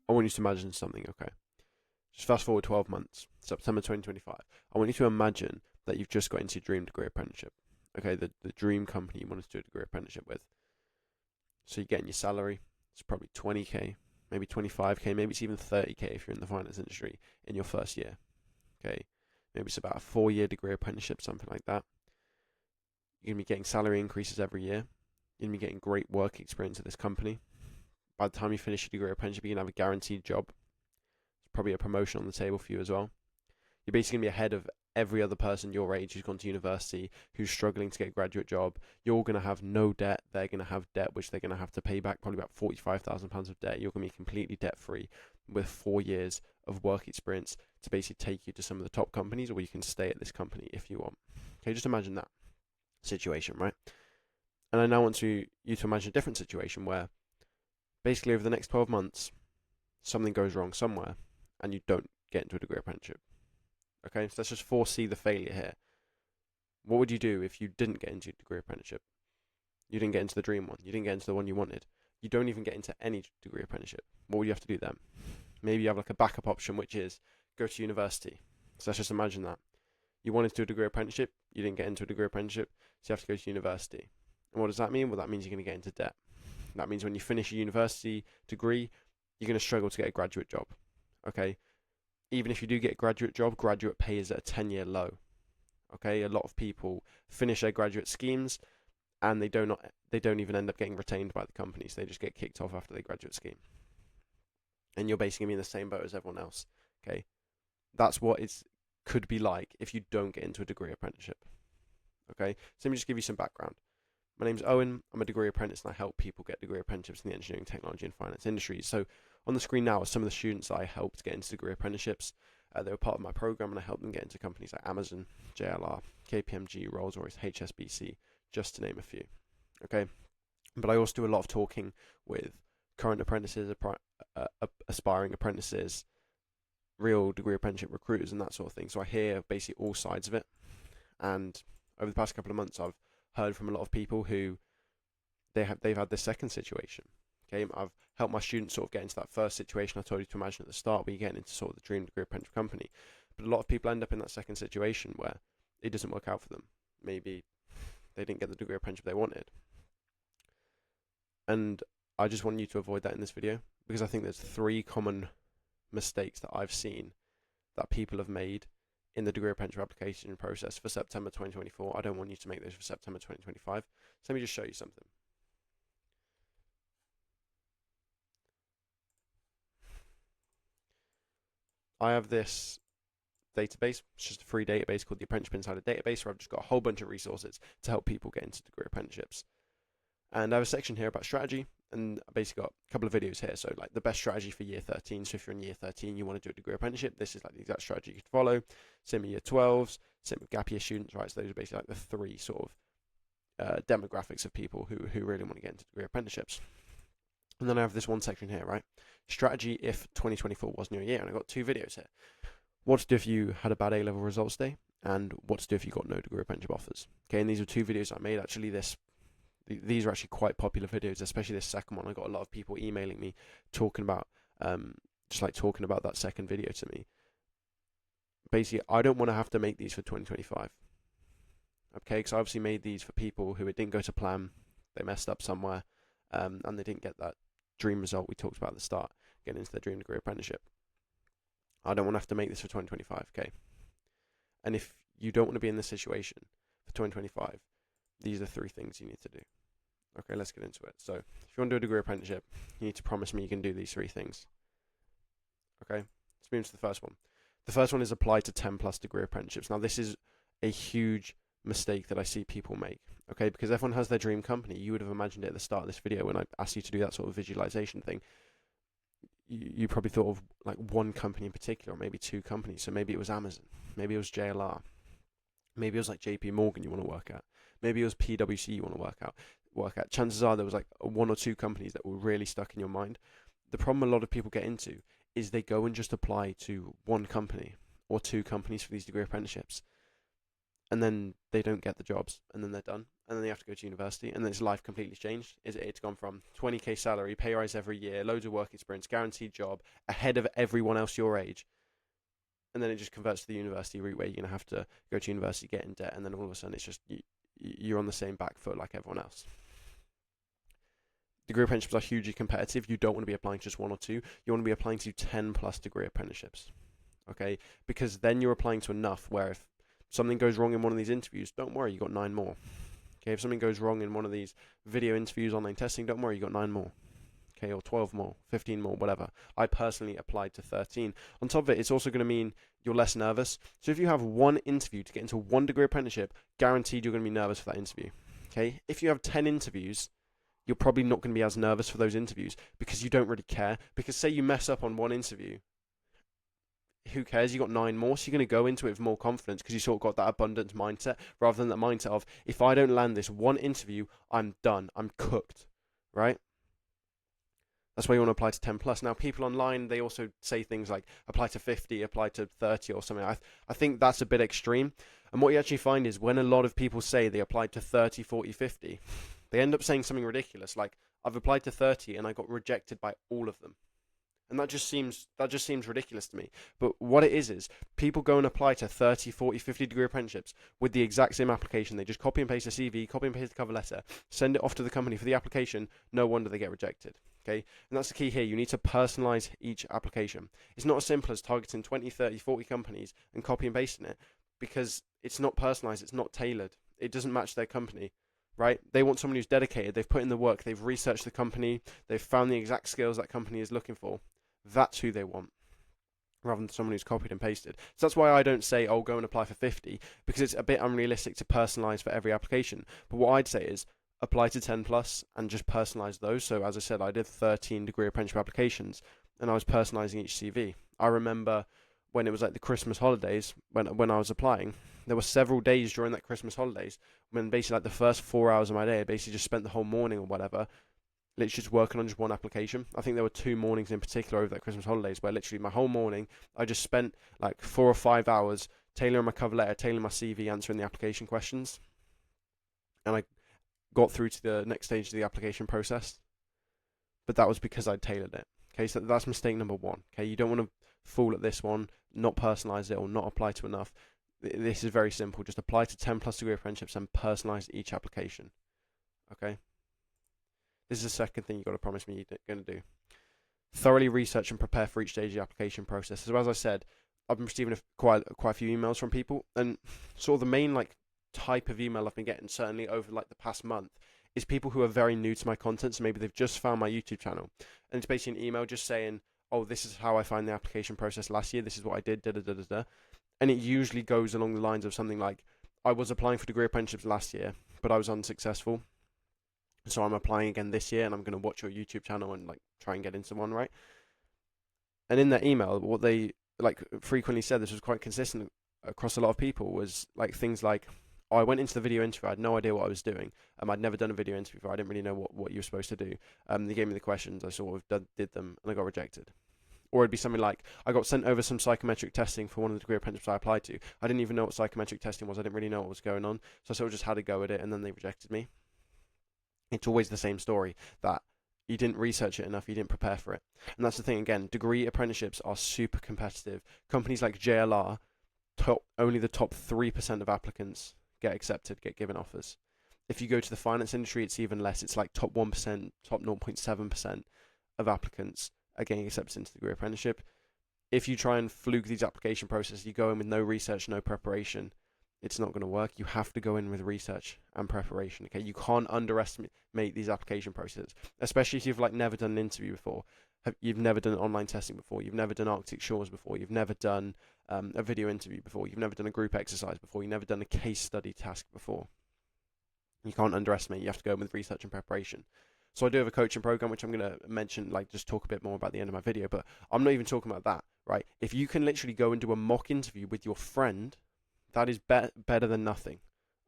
I want you to imagine something, okay? Just fast forward 12 months, September 2025. I want you to imagine that you've just got into your dream degree apprenticeship. Okay, the dream company you wanted to do a degree apprenticeship with. So you're getting your salary, it's probably 20k, maybe 25k, maybe it's even 30k if you're in the finance industry in your first year. Okay, maybe it's about a 4-year degree apprenticeship, something like that. You're going to be getting salary increases every year. You're going to be getting great work experience at this company. By the time you finish your degree apprenticeship, you're going to have a guaranteed job. There's probably a promotion on the table for you as well. You're basically going to be ahead of every other person your age who's gone to university, who's struggling to get a graduate job. You're going to have no debt. They're going to have debt, which they're going to have to pay back, probably about £45,000 of debt. You're going to be completely debt-free with 4 years of work experience to basically take you to some of the top companies, or you can stay at this company if you want. Okay, just imagine that situation, right? And I now want you to imagine a different situation where basically over the next 12 months, something goes wrong somewhere and you don't get into a degree apprenticeship. Okay, so let's just foresee the failure here. What would you do if you didn't get into a degree apprenticeship? You didn't get into the dream one. You didn't get into the one you wanted. You don't even get into any degree apprenticeship. What would you have to do then? Maybe you have like a backup option, which is go to university. So let's just imagine that. You wanted to do a degree apprenticeship. You didn't get into a degree apprenticeship, so you have to go to university. And what does that mean? Well, that means you're going to get into debt. That means when you finish a university degree, you're going to struggle to get a graduate job. Okay? Even if you do get a graduate job, graduate pay is at a 10-year low. Okay? A lot of people finish their graduate schemes and they don't even end up getting retained by the companies. They just get kicked off after their graduate scheme. And you're basically in the same boat as everyone else. Okay? That's what it could be like if you don't get into a degree apprenticeship. Okay? So let me just give you some background. My name's Owen. I'm a degree apprentice and I help people get degree apprenticeships in the engineering, technology and finance industries. So on the screen now are some of the students I helped get into degree apprenticeships. They were part of my program and I helped them get into companies like Amazon, JLR, KPMG, Rolls-Royce, HSBC, just to name a few. Okay, but I also do a lot of talking with current apprentices, aspiring apprentices, real degree apprenticeship recruiters and that sort of thing. So I hear basically all sides of it. And over the past couple of months, I've heard from a lot of people who they've had this second situation. Okay, I've helped my students sort of get into that first situation I told you to imagine at the start, where you get into sort of the dream degree apprenticeship company. But a lot of people end up in that second situation where it doesn't work out for them. Maybe they didn't get the degree apprenticeship they wanted. And I just want you to avoid that in this video, because I think there's 3 common mistakes that I've seen that people have made in the degree apprenticeship application process for September 2024. I don't want you to make those for September 2025. So let me just show you something. I have this database. It's just a free database called the Apprenticeship Insider Database, where I've just got a whole bunch of resources to help people get into degree apprenticeships. And I have a section here about strategy, and I basically got a couple of videos here. So like the best strategy for year 13. So if you're in year 13, you want to do a degree apprenticeship, this is like the exact strategy you could follow. Same with year 12s, same with gap year students, right? So those are basically like the 3 sort of demographics of people who really want to get into degree apprenticeships. And then I have this one section here, right? Strategy if 2024 wasn't your year. And I've got 2 videos here. What to do if you had a bad A-level results day, and what to do if you got no degree apprenticeship offers. Okay, and these are 2 videos I made. Actually, these are actually quite popular videos, especially this second one. I got a lot of people emailing me talking about talking about that second video to me. Basically, I don't want to have to make these for 2025. Okay, because I obviously made these for people who it didn't go to plan, they messed up somewhere, and they didn't get that dream result we talked about at the start, getting into their dream degree apprenticeship. I don't want to have to make this for 2025, okay? And if you don't want to be in this situation for 2025, these are 3 things you need to do. Okay, let's get into it. So if you want to do a degree apprenticeship, you need to promise me you can do these 3 things. Okay, let's move to the first one. The first one is apply to 10 plus degree apprenticeships. Now this is a huge mistake that I see people make. Okay, because everyone has their dream company. You would have imagined it at the start of this video when I asked you to do that sort of visualization thing. You probably thought of like one company in particular, or maybe 2 companies. So maybe it was Amazon, maybe it was JLR, maybe it was like JP Morgan you want to work at, maybe it was PwC you want to work at. Chances are there was like 1 or 2 companies that were really stuck in your mind. The problem a lot of people get into is they go and just apply to 1 company or 2 companies for these degree apprenticeships. and then they don't get the jobs, and then they're done, and then they have to go to university, and then his life completely changed. It's gone from 20k salary, pay rise every year, loads of work experience, guaranteed job, ahead of everyone else your age, and then it just converts to the university route where you're going to have to go to university, get in debt, and then all of a sudden it's just you're on the same back foot like everyone else. Degree apprenticeships are hugely competitive. You don't want to be applying to just 1 or 2. You want to be applying to 10 plus degree apprenticeships, okay? Because then you're applying to enough where if something goes wrong in one of these interviews, don't worry, you got 9 more. Okay, if something goes wrong in one of these video interviews, online testing, don't worry, you got 9 more. Okay, or 12 more, 15 more, whatever. I personally applied to 13. On top of it, it's also going to mean you're less nervous. So if you have one interview to get into 1 degree apprenticeship, guaranteed you're going to be nervous for that interview. Okay, if you have 10 interviews, you're probably not going to be as nervous for those interviews because you don't really care. Because say you mess up on one interview, who cares? You got 9 more, so you're going to go into it with more confidence because you sort of got that abundance mindset rather than that mindset of, if I don't land this one interview, I'm done, I'm cooked, right? That's why you want to apply to 10 plus. Now, people online, they also say things like apply to 50, apply to 30 or something. I think that's a bit extreme. And what you actually find is when a lot of people say they applied to 30, 40, 50, they end up saying something ridiculous like, I've applied to 30 and I got rejected by all of them. And that just seems ridiculous to me. But what it is people go and apply to 30, 40, 50 degree apprenticeships with the exact same application. They just copy and paste a CV, copy and paste the cover letter, send it off to the company for the application. No wonder they get rejected. Okay? And that's the key here. You need to personalize each application. It's not as simple as targeting 20, 30, 40 companies and copy and pasting it, because it's not personalized, it's not tailored. It doesn't match their company. Right? They want someone who's dedicated, they've put in the work, they've researched the company, they've found the exact skills that company is looking for. That's who they want, rather than someone who's copied and pasted. So that's why I don't say, oh, go and apply for 50, because it's a bit unrealistic to personalize for every application. But what I'd say is apply to 10 plus and just personalize those. So as I said, I did 13 degree apprenticeship applications and I was personalizing each CV. I remember when it was like the Christmas holidays, when I was applying, there were several days during that Christmas holidays when basically like the first 4 hours of my day, I basically just spent the whole morning or whatever literally just working on just one application. I think there were 2 mornings in particular over that Christmas holidays where literally my whole morning I just spent like 4 or 5 hours tailoring my cover letter, tailoring my CV, answering the application questions, and I got through to the next stage of the application process. But that was because I tailored it. Okay, so that's mistake number 1. Okay, you don't want to fall at this one, not personalize it or not apply to enough. This is very simple. Just apply to 10 plus degree apprenticeships and personalize each application. Okay. This is the second thing you've got to promise me you're going to do. Thoroughly research and prepare for each stage of the application process. So as I said, I've been receiving quite a few emails from people, and sort of the main type of email I've been getting certainly over the past month is people who are very new to my content. So maybe they've just found my YouTube channel, and it's basically an email just saying, oh, this is how I found the application process last year. This is what I did, And it usually goes along the lines of something like, I was applying for degree apprenticeships last year, but I was unsuccessful. So I'm applying again this year, and I'm going to watch your YouTube channel and try and get into one, right? And in that email, what they frequently said, this was quite consistent across a lot of people, was things like, oh, I went into the video interview, I had no idea what I was doing. I'd never done a video interview before, I didn't really know what you were supposed to do. They gave me the questions, I sort of did them, and I got rejected. Or it'd be something like, I got sent over some psychometric testing for one of the degree apprenticeships I applied to. I didn't even know what psychometric testing was, I didn't really know what was going on, so I sort of just had a go at it, and then they rejected me. It's always the same story, that you didn't research it enough, you didn't prepare for it. And that's the thing, again, degree apprenticeships are super competitive. Companies like JLR, only the top 3% of applicants get accepted, get given offers. If you go to the finance industry, it's even less. It's like top 1%, top 0.7% of applicants are getting accepted into the degree apprenticeship. If you try and fluke these application processes, you go in with no research, no preparation, it's not going to work. You have to go in with research and preparation. Okay, you can't underestimate these application processes, especially if you've never done an interview before. You've never done online testing before. You've never done Arctic Shores before. You've never done a video interview before. You've never done a group exercise before. You've never done a case study task before. You can't underestimate. You have to go in with research and preparation. So I do have a coaching program, which I'm going to mention, just talk a bit more about at the end of my video, but I'm not even talking about that, right? If you can literally go and do a mock interview with your friend, that is better than nothing,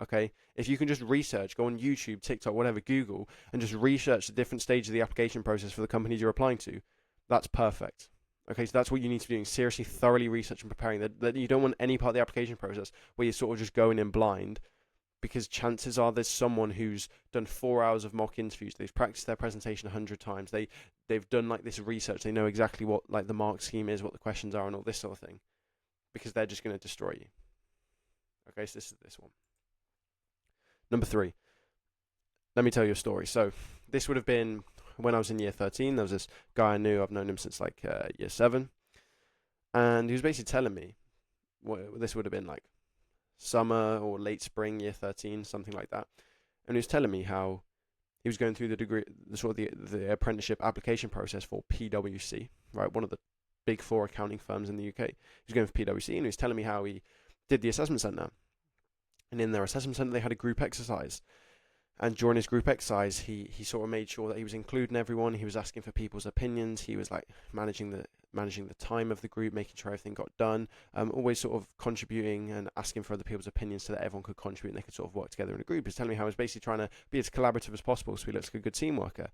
okay? If you can just research, go on YouTube, TikTok, whatever, Google, and just research the different stages of the application process for the companies you're applying to, that's perfect, Okay, so that's what you need to be doing. Seriously, thoroughly research and preparing. That you don't want any part of the application process where you're sort of just going in blind, because chances are there's someone who's done 4 hours of mock interviews. They've practiced their presentation 100 times. They've done like this research. They know exactly what like the mark scheme is, what the questions are, and all this sort of thing, because they're just going to destroy you. Okay, so this is this one. Number 3. Let me tell you a story. So this would have been when I was in year 13. There was this guy I knew. I've known him since like year 7. And he was basically telling me, this would have been like summer or late spring, year 13, something like that. And he was telling me how he was going through the degree, the apprenticeship application process for PwC, right? One of the big 4 accounting firms in the UK. He was going for PwC, and he was telling me how he did the assessment centre. And in their assessment centre, they had a group exercise. And during his group exercise, he sort of made sure that he was including everyone. He was asking for people's opinions. He was like managing the time of the group, making sure everything got done. Always sort of contributing and asking for other people's opinions so that everyone could contribute and they could sort of work together in a group. He's telling me how he was basically trying to be as collaborative as possible so he looks like a good team worker.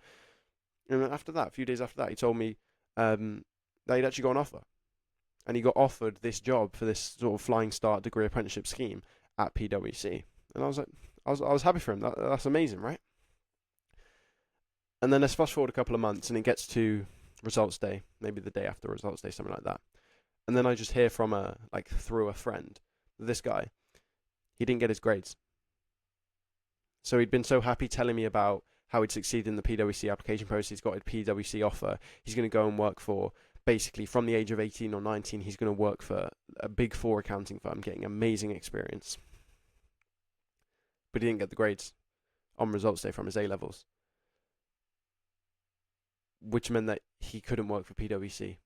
And after that, a few days after that, he told me that he'd actually got an offer. And he got offered this job for this sort of flying start degree apprenticeship scheme at PwC. And I was like, I was happy for him. That's amazing, right? And then let's fast forward a couple of months, and it gets to results day, maybe the day after results day, something like that. And then I just hear from through a friend, this guy, he didn't get his grades. So he'd been so happy telling me about how he'd succeeded in the PwC application process. He's got a PwC offer. He's going to go and work for, basically from the age of 18 or 19, he's going to work for a big 4 accounting firm, getting amazing experience. But he didn't get the grades on results day from his A-levels, which meant that he couldn't work for PwC.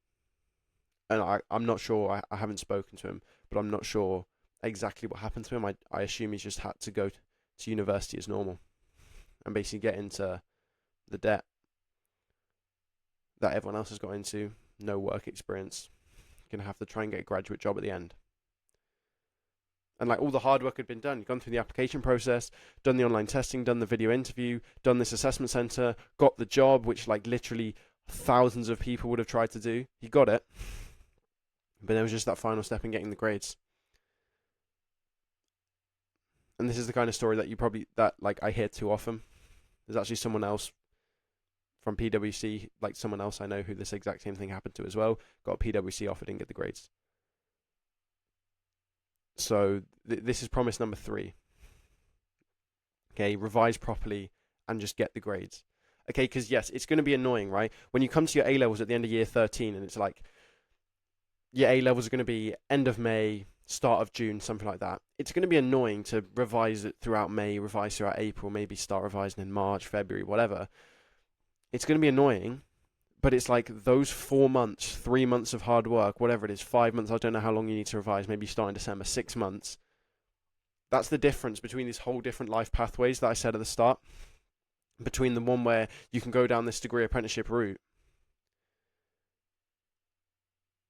And I'm not sure, I haven't spoken to him, but I'm not sure exactly what happened to him. I assume he's just had to go to university as normal and basically get into the debt that everyone else has got into, no work experience, going to have to try and get a graduate job at the end. And like all the hard work had been done. You've gone through the application process, done the online testing, done the video interview, done this assessment center, got the job, which like literally thousands of people would have tried to do. He got it. But there was just that final step in getting the grades. And this is the kind of story that I hear too often. There's actually someone else from PwC, like someone else I know who this exact same thing happened to as well. Got a PwC offer, didn't get the grades. So this is promise number 3. Okay, revise properly and just get the grades. Okay, because yes, it's going to be annoying, right? When you come to your A-levels at the end of year 13 and it's like, your A-levels are going to be end of May, start of June, something like that. It's going to be annoying to revise it throughout May, revise throughout April, maybe start revising in March, February, whatever. It's going to be annoying. But it's like those 4 months, 3 months of hard work, whatever it is, 5 months, I don't know how long you need to revise, maybe start in December, 6 months. That's the difference between these whole different life pathways that I said at the start. Between the one where you can go down this degree apprenticeship route,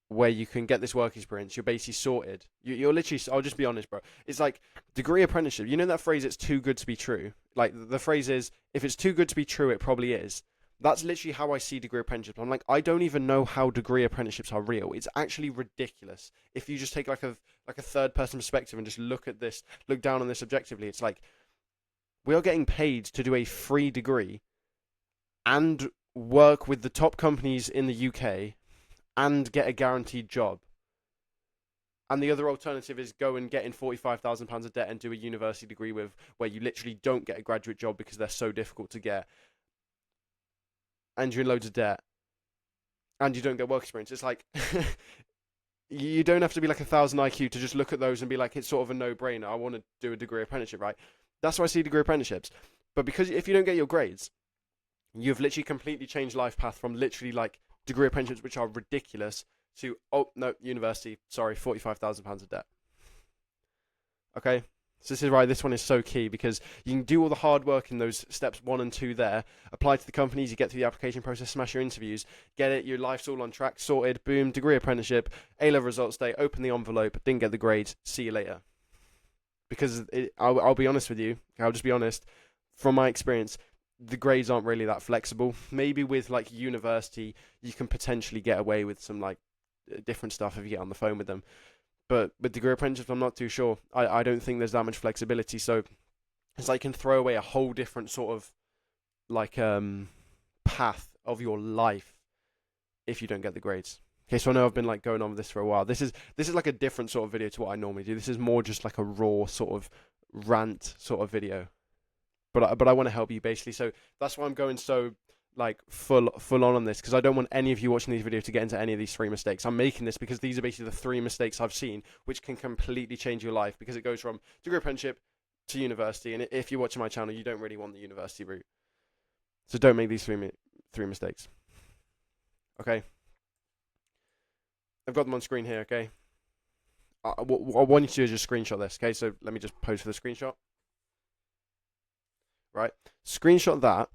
where you can get this work experience, you're basically sorted. You're literally, I'll just be honest, bro. It's like degree apprenticeship. You know that phrase, it's too good to be true? Like the phrase is, if it's too good to be true, it probably is. That's literally how I see degree apprenticeships. I'm like, I don't even know how degree apprenticeships are real. It's actually ridiculous. If you just take like a third person perspective and just look down on this objectively, it's like we are getting paid to do a free degree and work with the top companies in the UK and get a guaranteed job. And the other alternative is go and get in £45,000 of debt and do a university degree where you literally don't get a graduate job because they're so difficult to get. And you're in loads of debt, and you don't get work experience. It's like, you don't have to be like 1,000 IQ to just look at those and be like, it's sort of a no-brainer. I want to do a degree apprenticeship, right? That's why I see degree apprenticeships. But because if you don't get your grades, you've literally completely changed life path from literally like degree apprenticeships, which are ridiculous, to, oh, no, university, sorry, £45,000 of debt. Okay? So this is why this one is so key, because you can do all the hard work in those steps 1 and 2 there, apply to the companies, you get through the application process, smash your interviews, get it, your life's all on track, sorted, boom, degree apprenticeship, A-level results day, open the envelope, didn't get the grades, see you later. Because I'll be honest with you, I'll just be honest, from my experience, the grades aren't really that flexible. Maybe with like university, you can potentially get away with some like different stuff if you get on the phone with them. But with degree apprenticeships, I'm not too sure. I don't think there's that much flexibility. So it's like you can throw away a whole different sort of like path of your life if you don't get the grades. Okay, so I know I've been like going on with this for a while. This is like a different sort of video to what I normally do. This is more just like a raw sort of rant sort of video. But I want to help you basically. So that's why I'm going so like full on this, because I don't want any of you watching these videos to get into any of these 3 mistakes. I'm making this because these are basically the 3 mistakes I've seen which can completely change your life, because it goes from degree apprenticeship to university. And if you're watching my channel, you don't really want the university route. So don't make these 3 mistakes. Okay. I've got them on screen here, okay? What I want you to do is just screenshot this, okay? So let me just pose for the screenshot. Right? Screenshot that,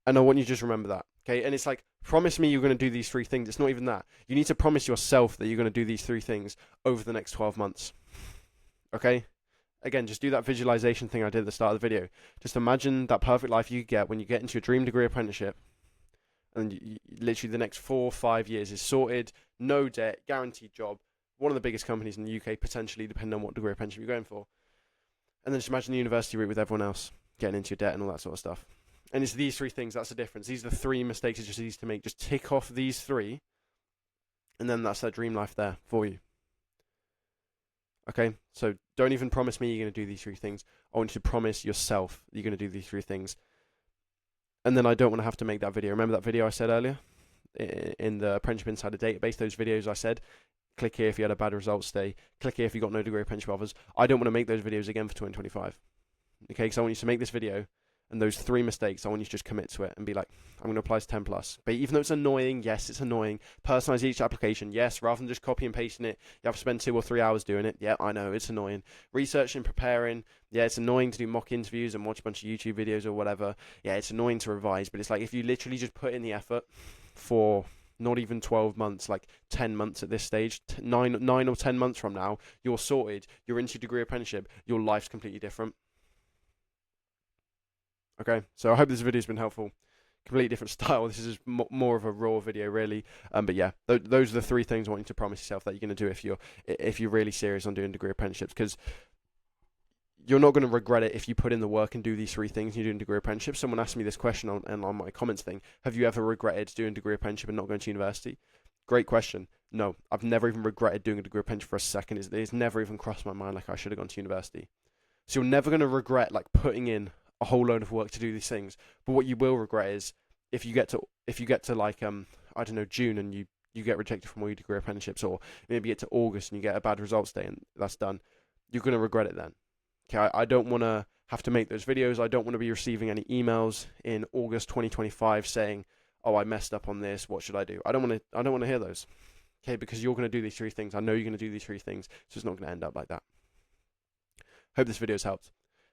and I want you to just remember that, okay? And it's like, promise me you're going to do these 3 things. It's not even that. You need to promise yourself that you're going to do these 3 things over the next 12 months, okay? Again, just do that visualization thing I did at the start of the video. Just imagine that perfect life you get when you get into your dream degree apprenticeship, and literally the next 4 or 5 years is sorted, no debt, guaranteed job, one of the biggest companies in the UK, potentially, depending on what degree apprenticeship you're going for. And then just imagine the university route with everyone else, getting into your debt and all that sort of stuff. And it's these 3 things, that's the difference. These are the 3 mistakes it's just easy to make. Just tick off these 3, and then that's that dream life there for you. Okay, so don't even promise me you're going to do these 3 things. I want you to promise yourself that you're going to do these 3 things. And then I don't want to have to make that video. Remember that video I said earlier? In the Apprenticeship Insider database, those videos I said, click here if you had a bad results day, click here if you got no degree apprenticeship offers. I don't want to make those videos again for 2025. Okay, because I want you to make this video, and those 3 mistakes, I want you to just commit to it and be like, I'm going to apply to 10 plus. But even though it's annoying, yes, it's annoying. Personalize each application, yes, rather than just copy and pasting it, you have to spend 2 or 3 hours doing it. Yeah, I know, it's annoying. Researching, preparing, yeah, it's annoying to do mock interviews and watch a bunch of YouTube videos or whatever. Yeah, it's annoying to revise, but it's like if you literally just put in the effort for not even 12 months, like 10 months at this stage, 9 or 10 months from now, you're sorted, you're into your degree apprenticeship, your life's completely different. Okay, so I hope this video's been helpful. Completely different style. This is more of a raw video, really. But yeah, those are the 3 things I want you to promise yourself that you're going to do if you're really serious on doing degree apprenticeships, because you're not going to regret it if you put in the work and do these 3 things and you're doing degree apprenticeship. Someone asked me this question on my comments thing. Have you ever regretted doing degree apprenticeship and not going to university? Great question. No, I've never even regretted doing a degree apprenticeship for a second. It's never even crossed my mind like I should have gone to university. So you're never going to regret like putting in a whole load of work to do these things. But what you will regret is if you get to like I don't know, June, and you get rejected from all your degree apprenticeships, or maybe you get to August and you get a bad results day and that's done. You're going to regret it then. Okay, I don't want to have to make those videos. I don't want to be receiving any emails in August 2025 saying, "Oh, I messed up on this. What should I do?" I don't want to hear those. Okay, because you're going to do these 3 things. I know you're going to do these 3 things, so it's not going to end up like that. Hope this video's helped.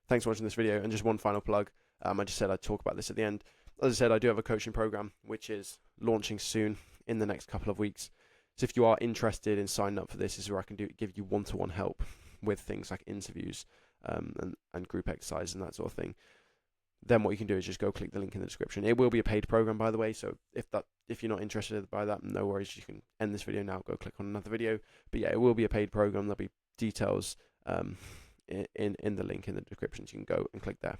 Thanks for watching this video. And just one final plug. I just said I'd talk about this at the end. As I said, I do have a coaching program which is launching soon in the next couple of weeks. So if you are interested in signing up for this, is where I can give you one-to-one help with things like interviews and group exercise and that sort of thing. Then what you can do is just go click the link in the description. It will be a paid program, by the way, so if you're not interested by that, no worries, you can end this video now, go click on another video. But yeah, it will be a paid program. There'll be details in the link in the description, so you can go and click there.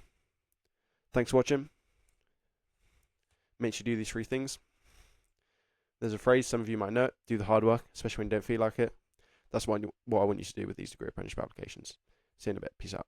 Thanks for watching. Make sure you do these 3 things. There's a phrase, some of you might know it, do the hard work, especially when you don't feel like it. That's what I want you to do with these degree apprenticeship applications. See you in a bit. Peace out.